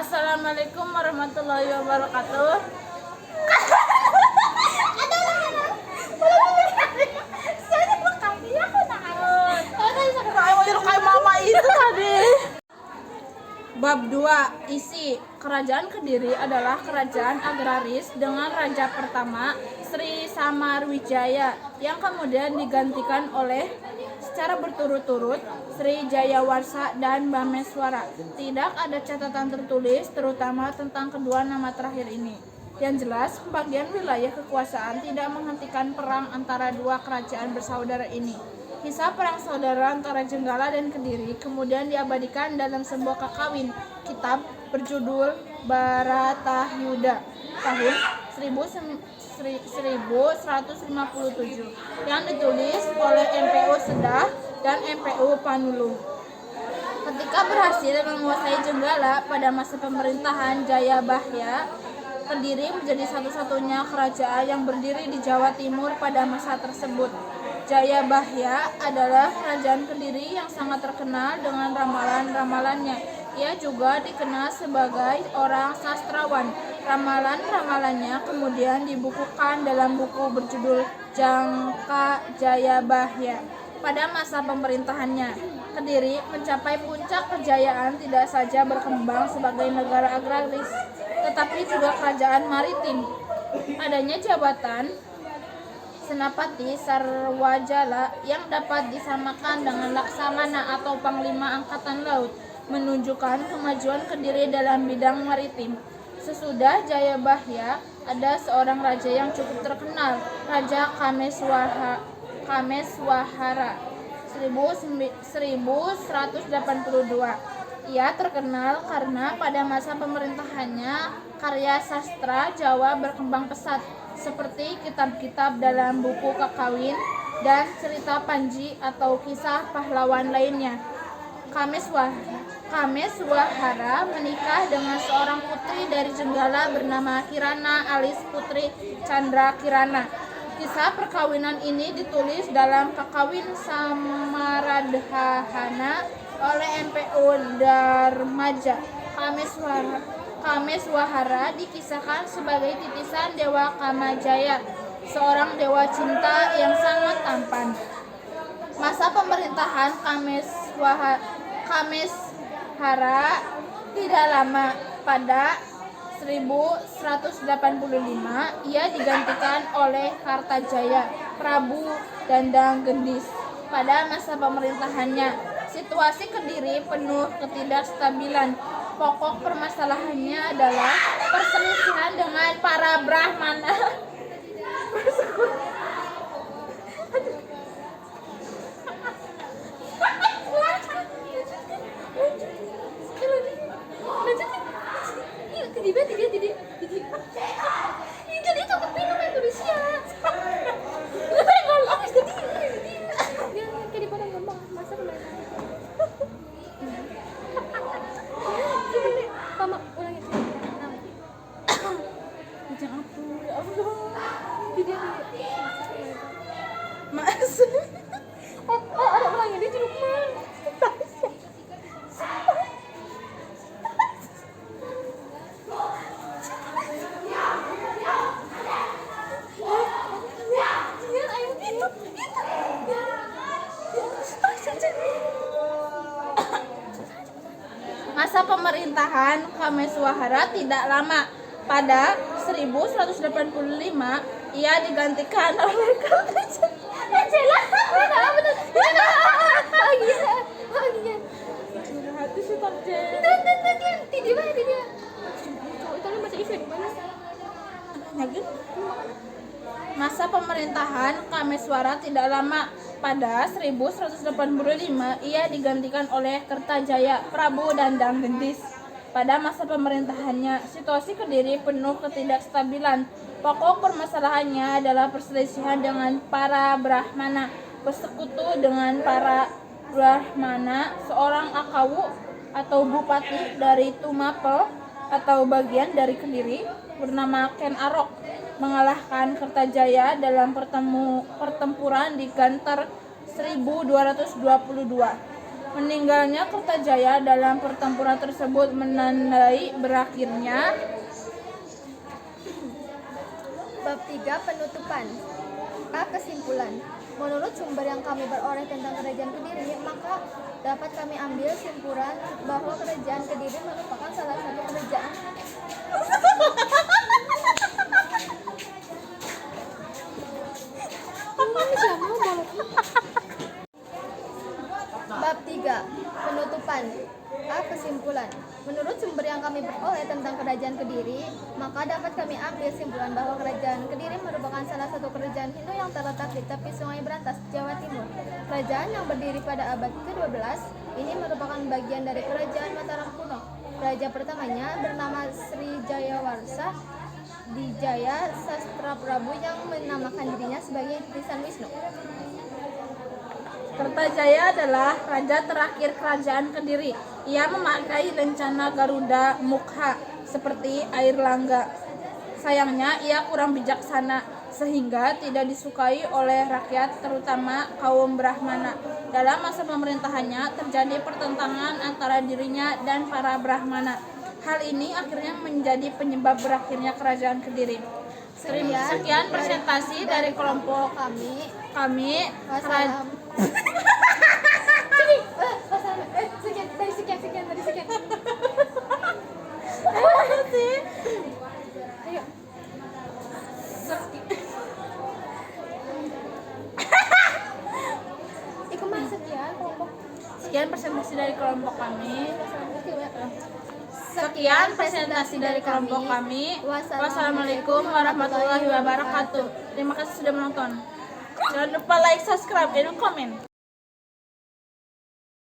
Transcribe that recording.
Assalamualaikum warahmatullahi wabarakatuh. Bab 2. Isi. Kerajaan Kediri adalah kerajaan agraris dengan raja pertama Sri Samarwijaya yang kemudian digantikan oleh secara berturut-turut Sri Jayawarsa dan Bameswara. Tidak ada catatan tertulis terutama tentang kedua nama terakhir ini. Yang jelas, pembagian wilayah kekuasaan tidak menghentikan perang antara dua kerajaan bersaudara ini. Kisah perang saudara antara Jenggala dan Kediri kemudian diabadikan dalam sebuah kakawin kitab berjudul Bharatayuddha tahun 1157 yang ditulis oleh MPU Sedah dan MPU Panulung. Ketika berhasil menguasai Jenggala pada masa pemerintahan Jayabahya, Kediri menjadi satu-satunya kerajaan yang berdiri di Jawa Timur pada masa tersebut. Jayabahya adalah kerajaan Kediri yang sangat terkenal dengan ramalan-ramalannya. Ia juga dikenal sebagai orang sastrawan. Ramalan-ramalannya kemudian dibukukan dalam buku berjudul Jangka Jayabahya. Pada masa pemerintahannya, Kediri mencapai puncak kejayaan tidak saja berkembang sebagai negara agraris, tetapi juga kerajaan maritim. Adanya jabatan Senapati Sarwajala yang dapat disamakan dengan Laksamana atau Panglima Angkatan Laut menunjukkan kemajuan Kediri dalam bidang maritim. Sesudah Jayabahya, ada seorang raja yang cukup terkenal, Raja Kameswahara 1182. Ia terkenal karena pada masa pemerintahannya karya sastra Jawa berkembang pesat, seperti kitab-kitab dalam buku kakawin dan cerita Panji atau kisah pahlawan lainnya. Kameswahara menikah dengan seorang putri dari Jenggala bernama Kirana alias Putri Chandra Kirana. Kisah perkawinan ini ditulis dalam Kakawin Samaradhahana oleh MPU Darmaja. Kameswahara dikisahkan sebagai titisan Dewa Kamajaya, seorang dewa cinta yang sangat tampan. Masa pemerintahan Kameshara tidak lama. Pada 1185 ia digantikan oleh Kartajaya, Prabu Dandang Gendis. Pada masa pemerintahannya, situasi Kediri penuh ketidakstabilan. Pokok permasalahannya adalah perselisihan dengan para Brahmana. Jadi itu kepinum Indonesia. Kayak di Padang Gembang masa kemarin. Mama ulangin. Jangan apa, ya Allah. Dia Mas. ada ulangin dia jeruk man. Masa pemerintahan Kameswahara tidak lama. Pada 1185 ia digantikan oleh Kartajaya. Hati sih Masa pemerintahan Kameswara tidak lama. Pada 1185 ia digantikan oleh Kertajaya, Prabu Dandang Gendis. Pada masa pemerintahannya, situasi Kediri penuh ketidakstabilan. Pokok permasalahannya adalah perselisihan dengan para Brahmana. Bersekutu dengan para Brahmana, seorang Akawu atau bupati dari Tumapel atau bagian dari Kediri bernama Ken Arok mengalahkan Kertajaya dalam pertempuran di Gantar 1222. Meninggalnya Kertajaya dalam pertempuran tersebut menandai berakhirnya Bab 3 penutupan. A. Kesimpulan. Menurut sumber yang kami beroleh tentang kerajaan Kediri, maka dapat kami ambil kesimpulan bahwa kerajaan Kediri merupakan salah satu kerajaan Bab 3 penutupan. A. Kesimpulan. Menurut sumber yang kami peroleh tentang kerajaan Kediri, maka dapat kami ambil kesimpulan bahwa kerajaan Kediri merupakan salah satu kerajaan Hindu yang terletak di tepi Sungai Berantas, Jawa Timur. Kerajaan yang berdiri pada abad ke-12 ini merupakan bagian dari kerajaan Mataram kuno. Raja pertamanya bernama Sri Jayawarsa Dijaya Sastra Prabu yang menamakan dirinya sebagai Titisan Wisnu. Kertajaya adalah raja terakhir kerajaan Kediri. Ia memakai lencana Garuda Mukha seperti air langga. Sayangnya ia kurang bijaksana sehingga tidak disukai oleh rakyat, terutama kaum Brahmana. Dalam masa pemerintahannya terjadi pertentangan antara dirinya dan para Brahmana. Hal ini akhirnya menjadi penyebab berakhirnya kerajaan Kediri. Sekian presentasi dari kelompok kami. Wassalam. Sekian dari sekian. Ayo. Sekian presentasi dari kelompok kami. Sekian presentasi dari kelompok kami. Wassalamualaikum warahmatullahi wabarakatuh. Terima kasih sudah menonton. Jangan lupa like, subscribe, dan komen.